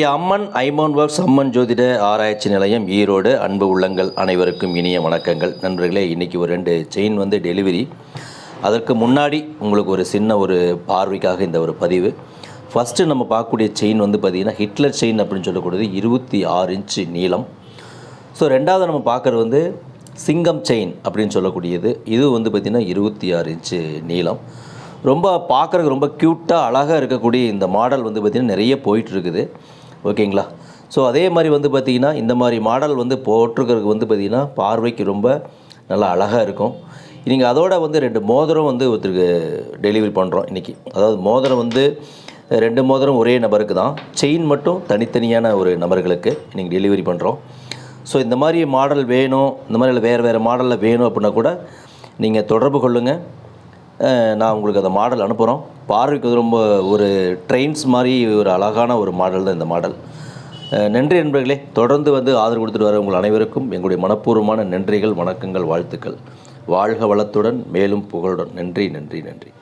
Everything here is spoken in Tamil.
அம்மன் ஐமோன் ஒர்க்ஸ் அம்மன் ஜோதிட ஆராய்ச்சி நிலையம் ஈரோடு அன்பு உள்ளங்கள் அனைவருக்கும் இனிய வணக்கங்கள். நண்பர்களே, இன்றைக்கி ஒரு 2 செயின் வந்து டெலிவரி. அதற்கு முன்னாடி உங்களுக்கு ஒரு சின்ன ஒரு பார்வைக்காக இந்த ஒரு பதிவு. ஃபஸ்ட்டு நம்ம பார்க்கக்கூடிய செயின் வந்து பார்த்திங்கன்னா ஹிட்லர் செயின் அப்படின்னு சொல்லக்கூடியது 26 இன்ச்சு நீளம். ஸோ ரெண்டாவது நம்ம பார்க்குறது வந்து சிங்கம் செயின் அப்படின்னு சொல்லக்கூடியது. இது வந்து பார்த்திங்கன்னா 26 இன்ச்சு நீளம். ரொம்ப பார்க்குறதுக்கு ரொம்ப க்யூட்டாக அழகாக இருக்கக்கூடிய இந்த மாடல் வந்து பார்த்திங்கன்னா நிறைய போயிட்டுருக்குது. ஓகேங்களா? ஸோ அதே மாதிரி வந்து பார்த்திங்கன்னா இந்த மாதிரி மாடல் வந்து போட்டிருக்கிறதுக்கு வந்து பார்த்திங்கன்னா பார்வைக்கு ரொம்ப நல்லா அழகாக இருக்கும். நீங்கள் அதோட வந்து 2 மோதிரம் வந்து ஒருத்தருக்கு டெலிவரி பண்ணுறோம் இன்றைக்கி. அதாவது மோதிரம் வந்து 2 மோதிரம் ஒரே நபருக்கு தான், செயின் மட்டும் தனித்தனியான ஒரு நபர்களுக்கு நீங்கள் டெலிவரி பண்ணுறோம். ஸோ இந்த மாதிரி மாடல் வேணும், இந்த மாதிரி வேறு மாடலில் வேணும் அப்படின்னா கூட நீங்கள் தொடர்பு கொள்ளுங்கள். நான் உங்களுக்கு அந்த மாடல் அனுப்புகிறோம். பார்வைக்கு ரொம்ப ஒரு ட்ரெயின்ஸ் மாதிரி ஒரு அழகான ஒரு மாடல் தான் இந்த மாடல். நன்றி நண்பர்களே. தொடர்ந்து வந்து ஆதரவு கொடுத்துட்டு வர உங்கள் அனைவருக்கும் எங்களுடைய மனப்பூர்வமான நன்றிகள், வணக்கங்கள், வாழ்த்துக்கள். வாழ்க வளத்துடன், மேலும் புகழுடன். நன்றி நன்றி நன்றி.